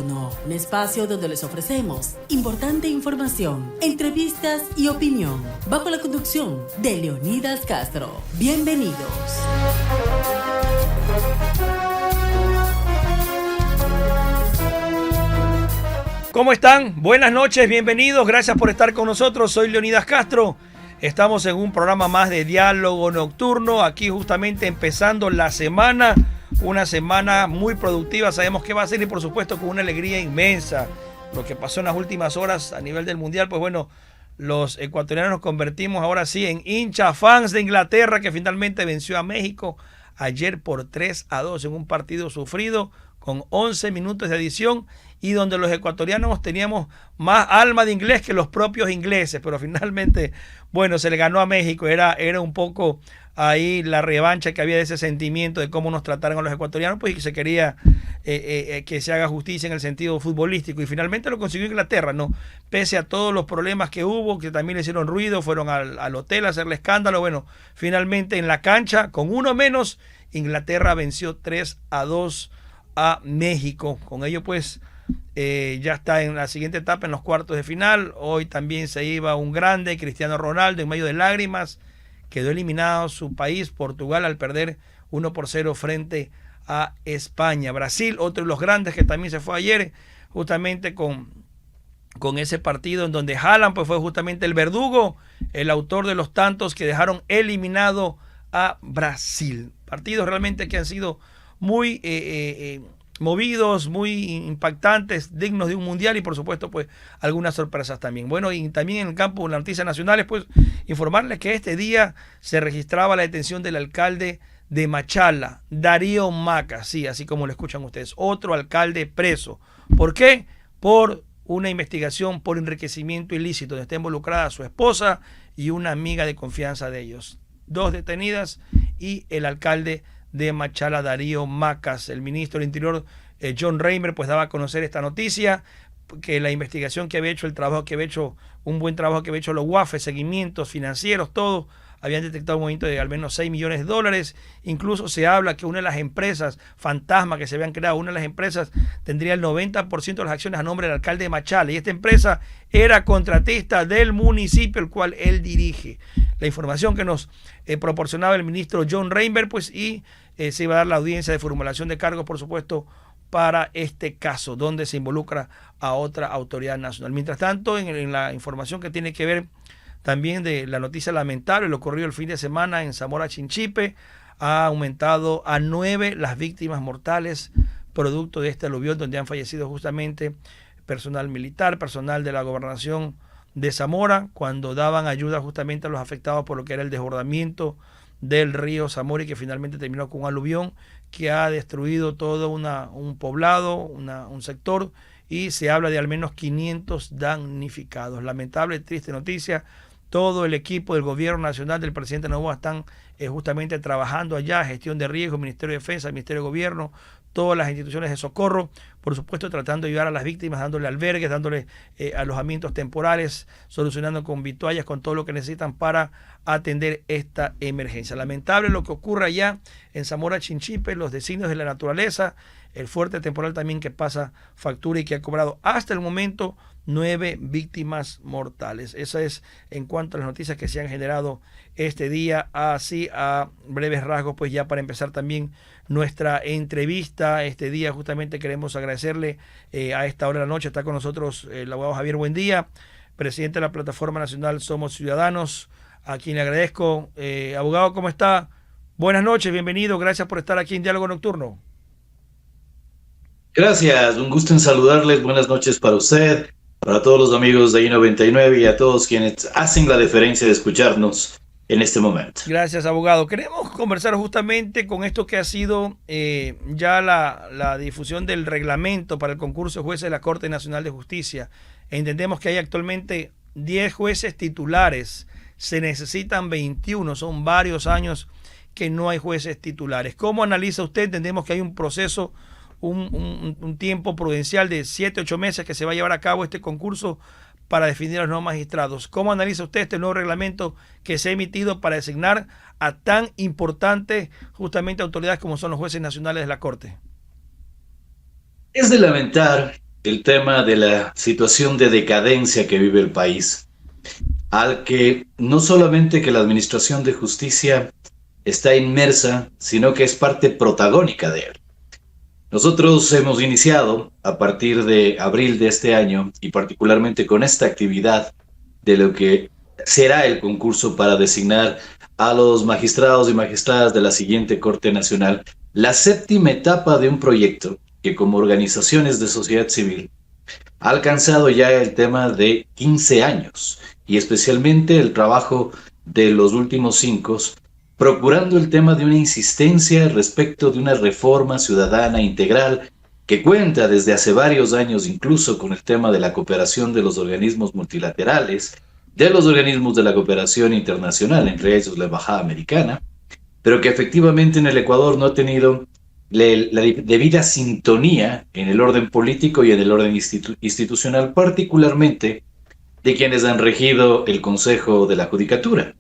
Nocturno, un espacio donde les ofrecemos importante información, entrevistas y opinión, bajo la conducción de Leonidas Castro. Bienvenidos. ¿Cómo están? Buenas noches, bienvenidos, gracias por estar con nosotros. Soy Leonidas Castro. Estamos en un programa más de Diálogo Nocturno, aquí justamente empezando la semana, una semana muy productiva, sabemos que va a ser y por supuesto con una alegría inmensa. Lo que pasó en las últimas horas a nivel del Mundial, pues bueno, los ecuatorianos nos convertimos ahora sí en hinchas, fans de Inglaterra, que finalmente venció a México ayer por 3-2 en un partido sufrido con 11 minutos de adición y donde los ecuatorianos teníamos más alma de inglés que los propios ingleses, pero finalmente, bueno, se le ganó a México. Era un poco ahí la revancha que había de ese sentimiento de cómo nos trataron a los ecuatorianos, pues y que se quería que se haga justicia en el sentido futbolístico, y finalmente lo consiguió Inglaterra, ¿no? Pese a todos los problemas que hubo, que también le hicieron ruido, fueron al hotel a hacerle escándalo, bueno, finalmente en la cancha, con uno menos, Inglaterra venció 3-2 a México. Con ello, pues, ya está en la siguiente etapa, en los cuartos de final. Hoy también se iba un grande, Cristiano Ronaldo, en medio de lágrimas. Quedó eliminado su país, Portugal, al perder 1-0 frente a España. Brasil, otro de los grandes que también se fue ayer, justamente con ese partido en donde Haaland pues, fue justamente el verdugo, el autor de los tantos que dejaron eliminado a Brasil. Partidos realmente que han sido muy movidos, muy impactantes, dignos de un mundial y por supuesto pues algunas sorpresas también. Bueno, y también en el campo de las noticias nacionales, pues informarles que este día se registraba la detención del alcalde de Machala, Darío Maca, sí, así como lo escuchan ustedes, otro alcalde preso. ¿Por qué? Por una investigación por enriquecimiento ilícito, donde está involucrada su esposa y una amiga de confianza de ellos. 2 detenidas y el alcalde de Machala, Darío Macas. El ministro del Interior, John Raymer, pues daba a conocer esta noticia, que la investigación que había hecho, el trabajo que había hecho, un buen trabajo que había hecho los UAFE, seguimientos financieros, todo, habían detectado un movimiento de al menos $6 millones. Incluso se habla que una de las empresas fantasma que se habían creado, una de las empresas tendría el 90% de las acciones a nombre del alcalde de Machala, y esta empresa era contratista del municipio el cual él dirige. La información que nos proporcionaba el ministro John Raymer, pues, y se iba a dar la audiencia de formulación de cargos, por supuesto, para este caso, donde se involucra a otra autoridad nacional. Mientras tanto, en la información que tiene que ver también de la noticia lamentable, lo ocurrido el fin de semana en Zamora Chinchipe, ha aumentado a 9 las víctimas mortales producto de este aluvión, donde han fallecido justamente personal militar, personal de la gobernación de Zamora, cuando daban ayuda justamente a los afectados por lo que era el desbordamiento del río Zamora, y que finalmente terminó con un aluvión que ha destruido todo un poblado, un sector, y se habla de al menos 500 damnificados. Lamentable, triste noticia. Todo el equipo del gobierno nacional del presidente Noboa están justamente trabajando allá, gestión de riesgo, Ministerio de Defensa, Ministerio de Gobierno, todas las instituciones de socorro, por supuesto tratando de ayudar a las víctimas, dándole albergues, dándole alojamientos temporales, solucionando con vituallas, con todo lo que necesitan para atender esta emergencia. Lamentable lo que ocurre allá en Zamora Chinchipe, los designios de la naturaleza, el fuerte temporal también que pasa factura y que ha cobrado hasta el momento 9 víctimas mortales. Esa es en cuanto a las noticias que se han generado este día. Así a breves rasgos, pues ya para empezar también nuestra entrevista este día, justamente queremos agradecerle a esta hora de la noche, está con nosotros el abogado Javier Buendía, presidente de la Plataforma Nacional Somos Ciudadanos, a quien le agradezco. Abogado, ¿cómo está? Buenas noches, bienvenido, gracias por estar aquí en Diálogo Nocturno. Gracias, un gusto en saludarles, buenas noches para usted, para todos los amigos de I99 y a todos quienes hacen la deferencia de escucharnos en este momento. Gracias, abogado. Queremos conversar justamente con esto que ha sido ya la difusión del reglamento para el concurso de jueces de la Corte Nacional de Justicia. Entendemos que hay actualmente 10 jueces titulares, se necesitan 21, son varios años que no hay jueces titulares. ¿Cómo analiza usted? Entendemos que hay un proceso, un tiempo prudencial de 7-8 meses que se va a llevar a cabo este concurso para definir a los nuevos magistrados. ¿Cómo analiza usted este nuevo reglamento que se ha emitido para designar a tan importantes justamente autoridades como son los jueces nacionales de la Corte? Es de lamentar el tema de la situación de decadencia que vive el país, al que no solamente que la Administración de Justicia está inmersa, sino que es parte protagónica de él. Nosotros hemos iniciado a partir de abril de este año, y particularmente con esta actividad de lo que será el concurso para designar a los magistrados y magistradas de la siguiente Corte Nacional, la séptima etapa de un proyecto que como organizaciones de sociedad civil ha alcanzado ya el tema de 15 años, y especialmente el trabajo de los últimos 5, procurando el tema de una insistencia respecto de una reforma ciudadana integral que cuenta desde hace varios años incluso con el tema de la cooperación de los organismos multilaterales, de los organismos de la cooperación internacional, entre ellos la Embajada Americana, pero que efectivamente en el Ecuador no ha tenido la debida sintonía en el orden político y en el orden institucional, particularmente de quienes han regido el Consejo de la Judicatura.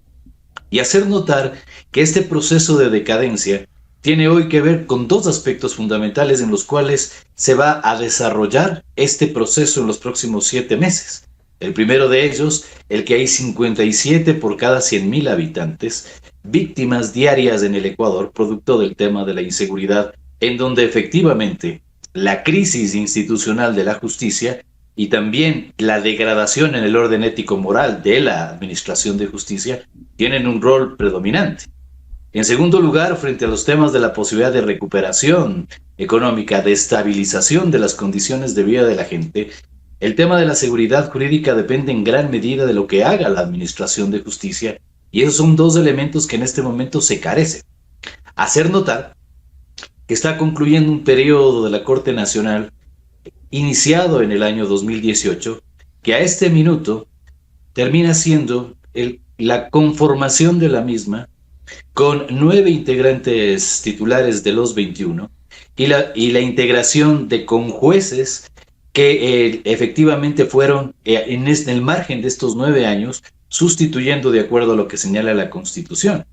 Y hacer notar que este proceso de decadencia tiene hoy que ver con dos aspectos fundamentales en los cuales se va a desarrollar este proceso en los próximos 7 meses. El primero de ellos, el que hay 57 por cada 100.000 habitantes, víctimas diarias en el Ecuador, producto del tema de la inseguridad, en donde efectivamente la crisis institucional de la justicia y también la degradación en el orden ético-moral de la administración de justicia tienen un rol predominante. En segundo lugar, frente a los temas de la posibilidad de recuperación económica, de estabilización de las condiciones de vida de la gente, el tema de la seguridad jurídica depende en gran medida de lo que haga la administración de justicia, y esos son dos elementos que en este momento se carecen. Hacer notar que está concluyendo un periodo de la Corte Nacional iniciado en el año 2018, que a este minuto termina siendo la conformación de la misma con 9 integrantes titulares de los 21 y la integración de conjueces que efectivamente fueron en el margen de estos 9 años sustituyendo de acuerdo a lo que señala la Constitución.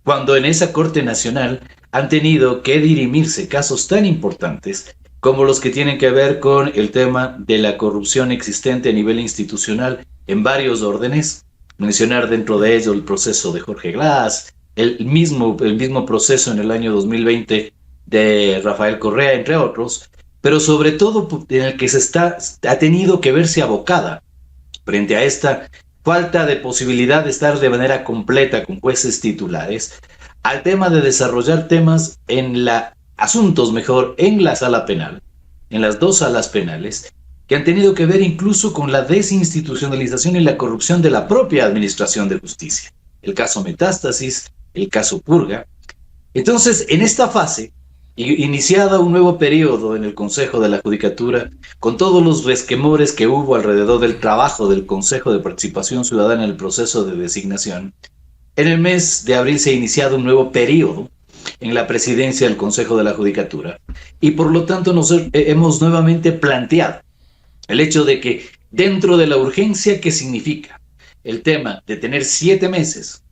Cuando en esa Corte Nacional han tenido que dirimirse casos tan importantes como los que tienen que ver con el tema de la corrupción existente a nivel institucional en varios órdenes, mencionar dentro de ello el proceso de Jorge Glass, el mismo proceso en el año 2020 de Rafael Correa, entre otros, pero sobre todo en el que ha tenido que verse abocada frente a esta falta de posibilidad de estar de manera completa con jueces titulares, al tema de desarrollar temas asuntos en la sala penal, en las 2 salas penales, que han tenido que ver incluso con la desinstitucionalización y la corrupción de la propia administración de justicia. El caso Metástasis, el caso Purga. Entonces, en esta fase, iniciada un nuevo periodo en el Consejo de la Judicatura, con todos los resquemores que hubo alrededor del trabajo del Consejo de Participación Ciudadana en el proceso de designación, en el mes de abril se ha iniciado un nuevo periodo en la presidencia del Consejo de la Judicatura, y por lo tanto nos hemos nuevamente planteado el hecho de que dentro de la urgencia que significa el tema de tener 7 meses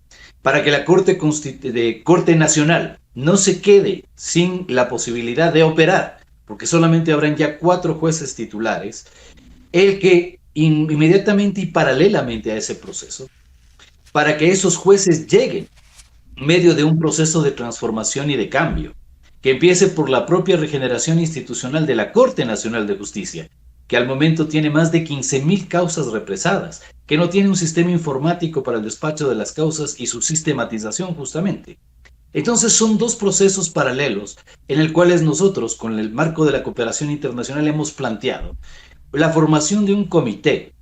para que la Corte Nacional no se quede sin la posibilidad de operar, porque solamente habrán ya 4 jueces titulares, el que inmediatamente y paralelamente a ese proceso, para que esos jueces lleguen en medio de un proceso de transformación y de cambio, que empiece por la propia regeneración institucional de la Corte Nacional de Justicia, que al momento tiene más de 15.000 causas represadas, que no tiene un sistema informático para el despacho de las causas y su sistematización justamente. Entonces son 2 procesos paralelos en el cuales nosotros, con el marco de la cooperación internacional, hemos planteado la formación de un comité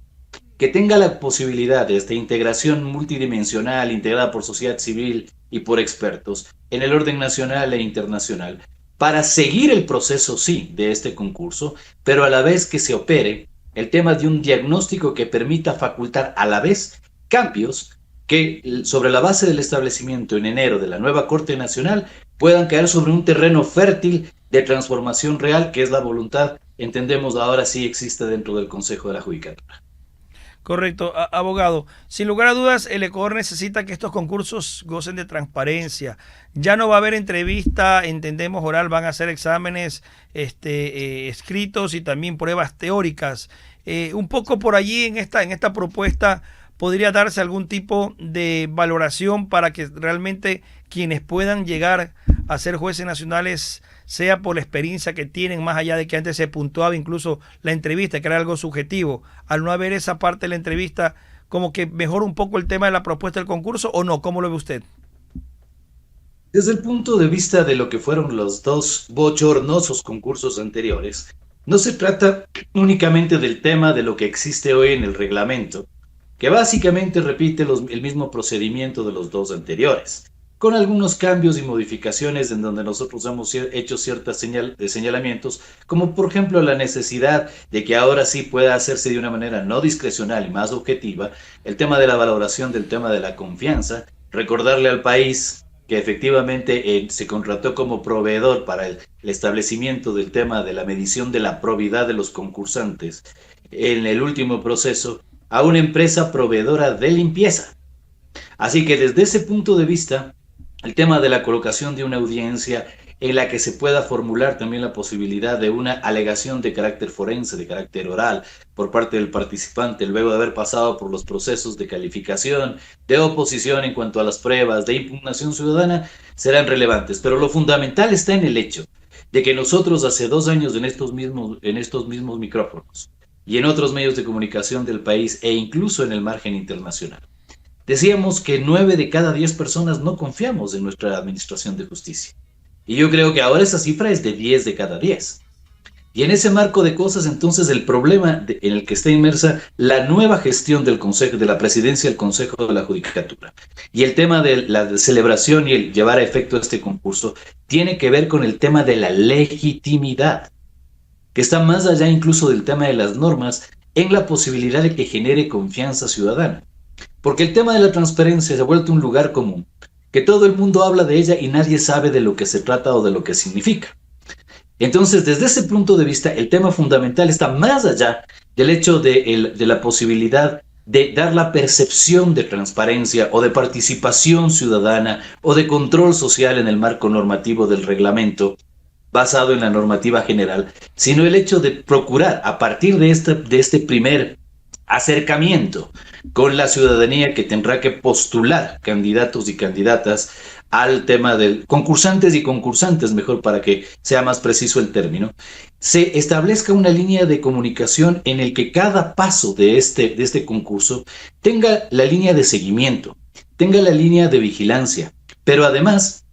que tenga la posibilidad de esta integración multidimensional, integrada por sociedad civil y por expertos, en el orden nacional e internacional, para seguir el proceso, sí, de este concurso, pero a la vez que se opere el tema de un diagnóstico que permita facultar a la vez cambios que, sobre la base del establecimiento en enero de la nueva Corte Nacional, puedan caer sobre un terreno fértil de transformación real, que es la voluntad, entendemos ahora sí existe dentro del Consejo de la Judicatura. Correcto, abogado. Sin lugar a dudas, el Ecuador necesita que estos concursos gocen de transparencia. Ya no va a haber entrevista, entendemos, oral, van a hacer exámenes escritos y también pruebas teóricas. Un poco por allí en esta propuesta podría darse algún tipo de valoración para que realmente quienes puedan llegar a ser jueces nacionales sea por la experiencia que tienen, más allá de que antes se puntuaba incluso la entrevista, que era algo subjetivo. Al no haber esa parte de la entrevista, como que mejora un poco el tema de la propuesta del concurso, ¿o no? ¿Cómo lo ve usted? Desde el punto de vista de lo que fueron los dos bochornosos concursos anteriores, no se trata únicamente del tema de lo que existe hoy en el reglamento, que básicamente repite el mismo procedimiento de los dos anteriores, con algunos cambios y modificaciones en donde nosotros hemos hecho ciertos señalamientos, como por ejemplo la necesidad de que ahora sí pueda hacerse de una manera no discrecional y más objetiva el tema de la valoración del tema de la confianza, recordarle al país que efectivamente se contrató como proveedor para el establecimiento del tema de la medición de la probidad de los concursantes en el último proceso a una empresa proveedora de limpieza. Así que desde ese punto de vista, el tema de la colocación de una audiencia en la que se pueda formular también la posibilidad de una alegación de carácter forense, de carácter oral, por parte del participante, luego de haber pasado por los procesos de calificación, de oposición en cuanto a las pruebas, de impugnación ciudadana, serán relevantes. Pero lo fundamental está en el hecho de que nosotros hace 2 años en estos mismos micrófonos y en otros medios de comunicación del país e incluso en el margen internacional, decíamos que 9 de cada 10 personas no confiamos en nuestra administración de justicia. Y yo creo que ahora esa cifra es de 10 de cada 10. Y en ese marco de cosas, entonces, el problema en el que está inmersa la nueva gestión del Consejo, de la Presidencia del Consejo de la Judicatura, y el tema de la celebración y el llevar a efecto este concurso, tiene que ver con el tema de la legitimidad, que está más allá incluso del tema de las normas, en la posibilidad de que genere confianza ciudadana. Porque el tema de la transparencia se ha vuelto un lugar común, que todo el mundo habla de ella y nadie sabe de lo que se trata o de lo que significa. Entonces, desde ese punto de vista, el tema fundamental está más allá del hecho de la posibilidad de dar la percepción de transparencia o de participación ciudadana o de control social en el marco normativo del reglamento basado en la normativa general, sino el hecho de procurar, a partir de este primer acercamiento con la ciudadanía que tendrá que postular candidatos y candidatas al tema de concursantes y concursantes, mejor para que sea más preciso el término, se establezca una línea de comunicación en el que cada paso de este concurso tenga la línea de seguimiento, tenga la línea de vigilancia, pero además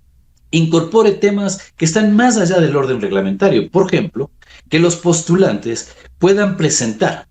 incorpore temas que están más allá del orden reglamentario. Por ejemplo, que los postulantes puedan presentar,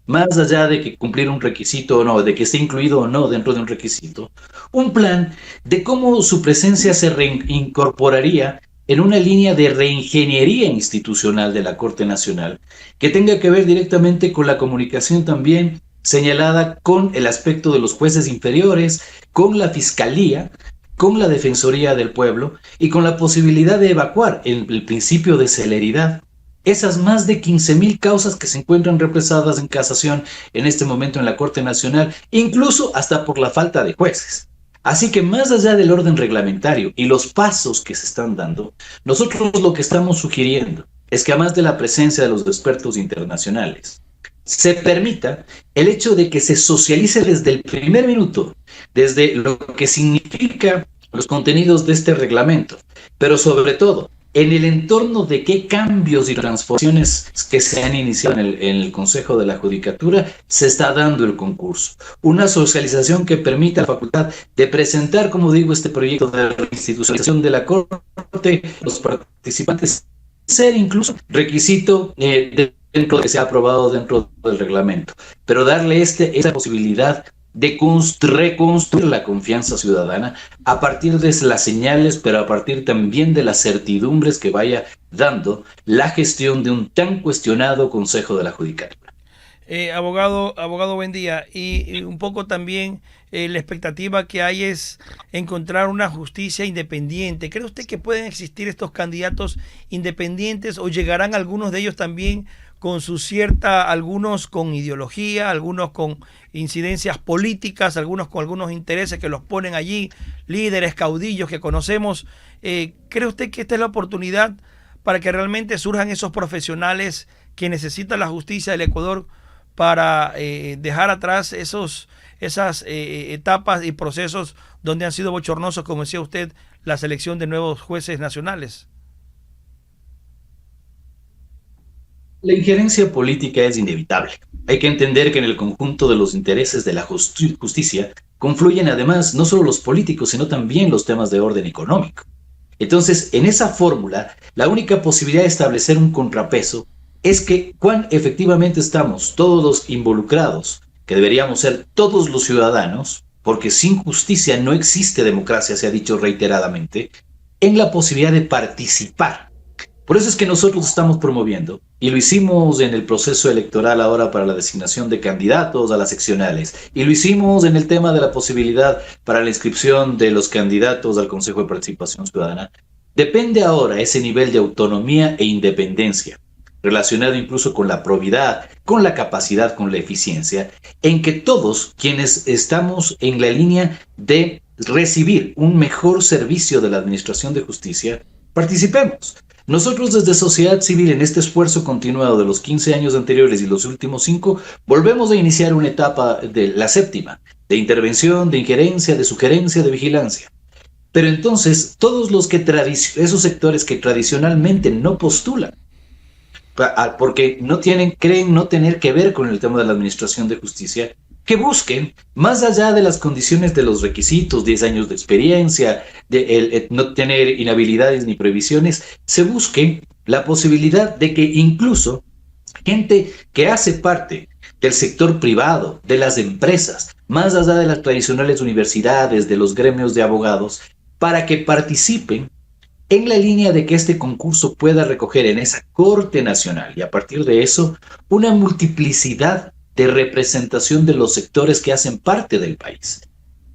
más allá de que cumplir un requisito o no, de que esté incluido o no dentro de un requisito, un plan de cómo su presencia se reincorporaría en una línea de reingeniería institucional de la Corte Nacional, que tenga que ver directamente con la comunicación también señalada con el aspecto de los jueces inferiores, con la Fiscalía, con la Defensoría del Pueblo y con la posibilidad de evacuar el principio de celeridad esas más de 15,000 causas que se encuentran represadas en casación en este momento en la Corte Nacional, incluso hasta por la falta de jueces. Así que más allá del orden reglamentario y los pasos que se están dando, nosotros lo que estamos sugiriendo es que además de la presencia de los expertos internacionales, se permita el hecho de que se socialice desde el primer minuto, desde lo que significa los contenidos de este reglamento, pero sobre todo en el entorno de qué cambios y transformaciones que se han iniciado en el Consejo de la Judicatura se está dando el concurso. Una socialización que permita la facultad de presentar, como digo, este proyecto de institucionalización de la Corte, los participantes, ser incluso requisito dentro de que se ha aprobado dentro del reglamento, pero darle esa posibilidad de reconstruir la confianza ciudadana a partir de las señales, pero a partir también de las certidumbres que vaya dando la gestión de un tan cuestionado Consejo de la Judicatura. Abogado, buen día. Y un poco también la expectativa que hay es encontrar una justicia independiente. ¿Cree usted que pueden existir estos candidatos independientes o llegarán algunos de ellos también con su cierta, algunos con ideología, algunos con incidencias políticas, algunos con algunos intereses que los ponen allí, líderes, caudillos que conocemos. ¿Cree usted que esta es la oportunidad para que realmente surjan esos profesionales que necesita la justicia del Ecuador para dejar atrás esas etapas y procesos donde han sido bochornosos, como decía usted, la selección de nuevos jueces nacionales? La injerencia política es inevitable. Hay que entender que en el conjunto de los intereses de la justicia confluyen además no solo los políticos, sino también los temas de orden económico. Entonces, en esa fórmula, la única posibilidad de establecer un contrapeso es que cuán efectivamente estamos todos los involucrados, que deberíamos ser todos los ciudadanos, porque sin justicia no existe democracia, se ha dicho reiteradamente, en la posibilidad de participar. Por eso es que nosotros estamos promoviendo, y lo hicimos en el proceso electoral ahora para la designación de candidatos a las seccionales, y lo hicimos en el tema de la posibilidad para la inscripción de los candidatos al Consejo de Participación Ciudadana. Depende ahora ese nivel de autonomía e independencia, relacionado incluso con la probidad, con la capacidad, con la eficiencia, en que todos quienes estamos en la línea de recibir un mejor servicio de la Administración de Justicia, participemos. Nosotros desde sociedad civil, en este esfuerzo continuado de los 15 años anteriores y los últimos 5, volvemos a iniciar una etapa de la séptima, de intervención, de injerencia, de sugerencia, de vigilancia. Pero entonces, todos los que esos sectores que tradicionalmente no postulan, porque creen no tener que ver con el tema de la administración de justicia, que busquen, más allá de las condiciones de los requisitos, 10 años de experiencia, de no tener inhabilidades ni previsiones, se busque la posibilidad de que incluso gente que hace parte del sector privado, de las empresas, más allá de las tradicionales universidades, de los gremios de abogados, para que participen en la línea de que este concurso pueda recoger en esa Corte Nacional y a partir de eso una multiplicidad de representación de los sectores que hacen parte del país.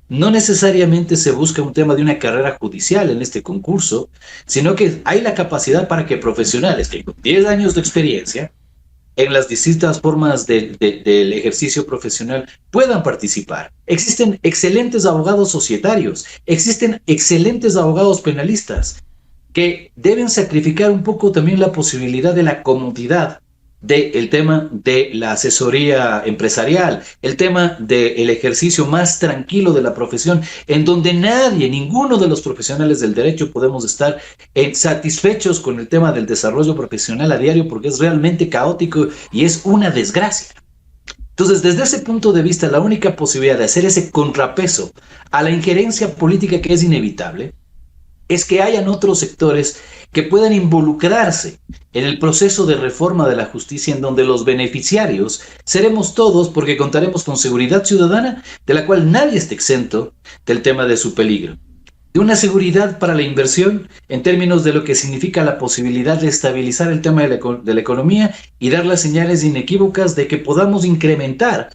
No necesariamente se busca un tema de una carrera judicial en este concurso, sino que hay la capacidad para que profesionales que con 10 años de experiencia en las distintas formas del ejercicio profesional puedan participar. Existen excelentes abogados societarios, existen excelentes abogados penalistas, que deben sacrificar un poco también la posibilidad de la comodidad del tema de la asesoría empresarial, el tema del ejercicio más tranquilo de la profesión, en donde ninguno de los profesionales del derecho podemos estar satisfechos con el tema del desarrollo profesional a diario, porque es realmente caótico y es una desgracia. Entonces, desde ese punto de vista, la única posibilidad de hacer ese contrapeso a la injerencia política que es inevitable, es que hayan otros sectores que puedan involucrarse en el proceso de reforma de la justicia en donde los beneficiarios seremos todos porque contaremos con seguridad ciudadana de la cual nadie está exento del tema de su peligro. De una seguridad para la inversión en términos de lo que significa la posibilidad de estabilizar el tema de la economía y dar las señales inequívocas de que podamos incrementar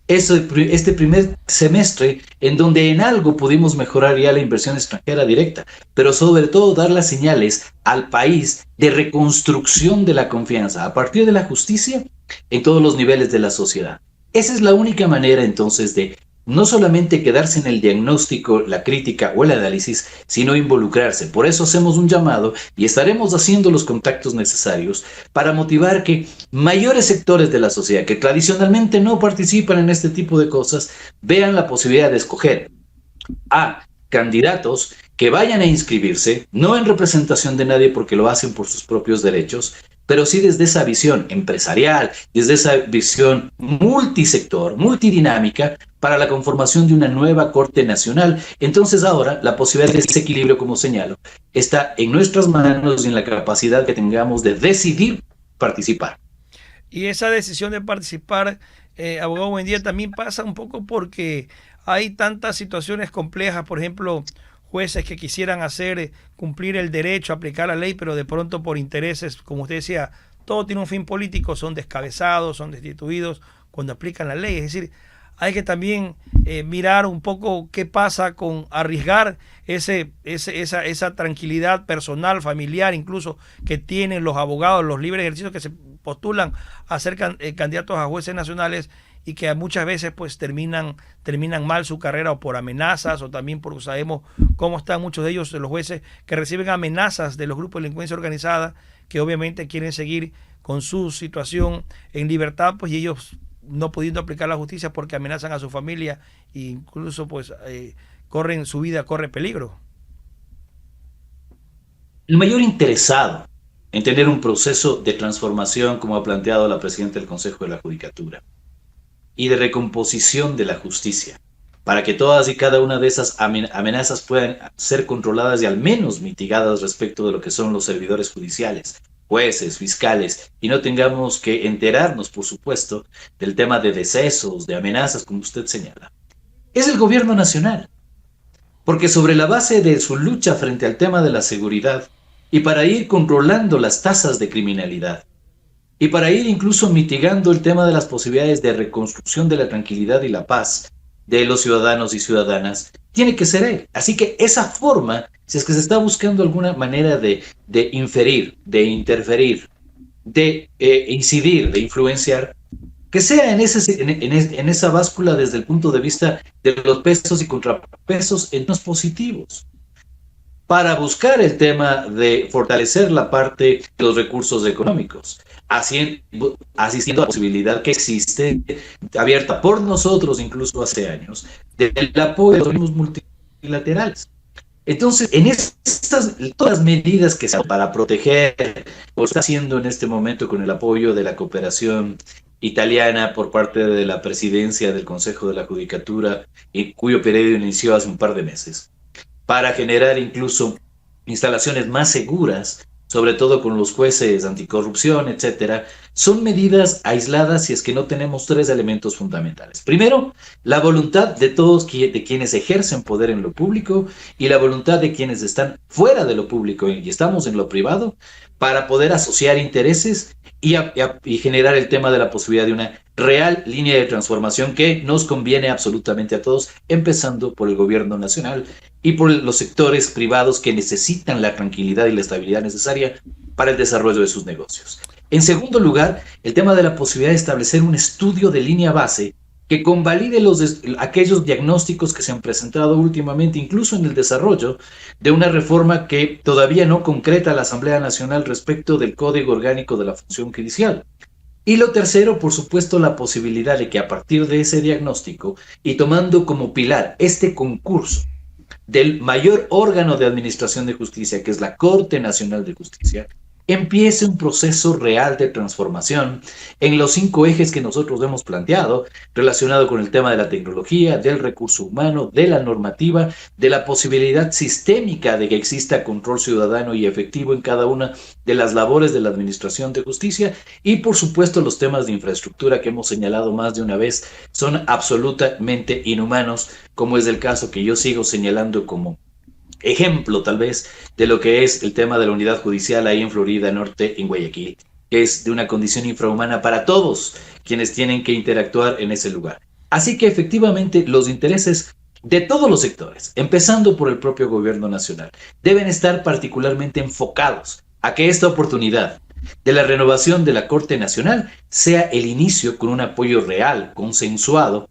este primer semestre en donde en algo pudimos mejorar ya la inversión extranjera directa, pero sobre todo dar las señales al país de reconstrucción de la confianza a partir de la justicia en todos los niveles de la sociedad. Esa es la única manera entonces de no solamente quedarse en el diagnóstico, la crítica o el análisis, sino involucrarse. Por eso hacemos un llamado y estaremos haciendo los contactos necesarios para motivar que mayores sectores de la sociedad que tradicionalmente no participan en este tipo de cosas vean la posibilidad de escoger a candidatos que vayan a inscribirse, no en representación de nadie porque lo hacen por sus propios derechos, pero sí desde esa visión empresarial, desde esa visión multisector, multidinámica, para la conformación de una nueva Corte Nacional. Entonces ahora la posibilidad de ese equilibrio, como señalo, está en nuestras manos y en la capacidad que tengamos de decidir participar. Y esa decisión de participar, abogado Buendía, también pasa un poco porque hay tantas situaciones complejas, por ejemplo, jueces que quisieran hacer cumplir el derecho, aplicar la ley, pero de pronto por intereses, como usted decía, todo tiene un fin político, son descabezados, son destituidos cuando aplican la ley. Es decir, hay que también mirar un poco qué pasa con arriesgar esa tranquilidad personal, familiar, incluso que tienen los abogados, los libres ejercicios que se postulan a ser candidatos a jueces nacionales y que muchas veces pues terminan mal su carrera o por amenazas o también porque sabemos cómo están muchos de ellos, los jueces que reciben amenazas de los grupos de delincuencia organizada que obviamente quieren seguir con su situación en libertad, pues y ellos no pudiendo aplicar la justicia porque amenazan a su familia e incluso pues su vida corre peligro. El mayor interesado en tener un proceso de transformación, como ha planteado la presidenta del Consejo de la Judicatura, y de recomposición de la justicia, para que todas y cada una de esas amenazas puedan ser controladas y al menos mitigadas respecto de lo que son los servidores judiciales, jueces, fiscales, y no tengamos que enterarnos, por supuesto, del tema de decesos, de amenazas, como usted señala. Es el gobierno nacional, porque sobre la base de su lucha frente al tema de la seguridad y para ir controlando las tasas de criminalidad, y para ir incluso mitigando el tema de las posibilidades de reconstrucción de la tranquilidad y la paz de los ciudadanos y ciudadanas, tiene que ser él. Así que esa forma, si es que se está buscando alguna manera de inferir, de interferir, de incidir, de influenciar, que sea en esa báscula desde el punto de vista de los pesos y contrapesos en los positivos, para buscar el tema de fortalecer la parte de los recursos económicos, asistiendo a la posibilidad que existe, abierta por nosotros incluso hace años, del apoyo de los organismos multilaterales. Entonces, en todas las medidas que se para proteger, lo está haciendo en este momento con el apoyo de la cooperación italiana por parte de la presidencia del Consejo de la Judicatura, cuyo periodo inició hace un par de meses, para generar incluso instalaciones más seguras, sobre todo con los jueces anticorrupción, etcétera, son medidas aisladas si es que no tenemos tres elementos fundamentales. Primero, la voluntad de de quienes ejercen poder en lo público y la voluntad de quienes están fuera de lo público y estamos en lo privado para poder asociar intereses y generar el tema de la posibilidad de una real línea de transformación que nos conviene absolutamente a todos, empezando por el gobierno nacional y por los sectores privados que necesitan la tranquilidad y la estabilidad necesaria para el desarrollo de sus negocios. En segundo lugar, el tema de la posibilidad de establecer un estudio de línea base que convalide aquellos diagnósticos que se han presentado últimamente, incluso en el desarrollo de una reforma que todavía no concreta la Asamblea Nacional respecto del Código Orgánico de la Función Judicial. Y lo tercero, por supuesto, la posibilidad de que a partir de ese diagnóstico y tomando como pilar este concurso del mayor órgano de administración de justicia, que es la Corte Nacional de Justicia, empiece un proceso real de transformación en los 5 ejes que nosotros hemos planteado, relacionado con el tema de la tecnología, del recurso humano, de la normativa, de la posibilidad sistémica de que exista control ciudadano y efectivo en cada una de las labores de la administración de justicia y, por supuesto, los temas de infraestructura que hemos señalado más de una vez son absolutamente inhumanos, como es el caso que yo sigo señalando como ejemplo tal vez de lo que es el tema de la unidad judicial ahí en Florida Norte, en Guayaquil, que es de una condición infrahumana para todos quienes tienen que interactuar en ese lugar. Así que efectivamente los intereses de todos los sectores, empezando por el propio gobierno nacional, deben estar particularmente enfocados a que esta oportunidad de la renovación de la Corte Nacional sea el inicio con un apoyo real, consensuado,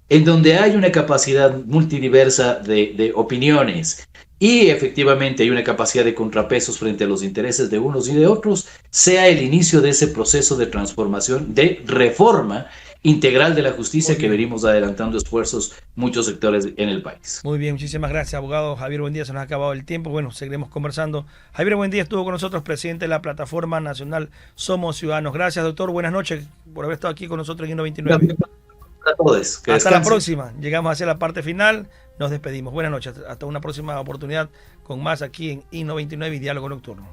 en donde hay una capacidad multidiversa de opiniones y efectivamente hay una capacidad de contrapesos frente a los intereses de unos y de otros, sea el inicio de ese proceso de transformación, de reforma integral de la justicia que venimos adelantando esfuerzos muchos sectores en el país. Muy bien, muchísimas gracias, abogado Javier Buendía. Se nos ha acabado el tiempo. Bueno, seguiremos conversando. Javier Buendía estuvo con nosotros, presidente de la Plataforma Nacional Somos Ciudadanos. Gracias, doctor. Buenas noches por haber estado aquí con nosotros en I99. A todos. Hasta la próxima. Llegamos hacia la parte final. Nos despedimos. Buenas noches. Hasta una próxima oportunidad con más aquí en I99 y Diálogo Nocturno.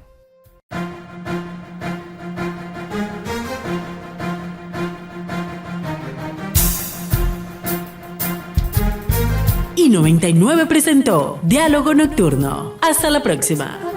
I99 presentó Diálogo Nocturno. Hasta la próxima.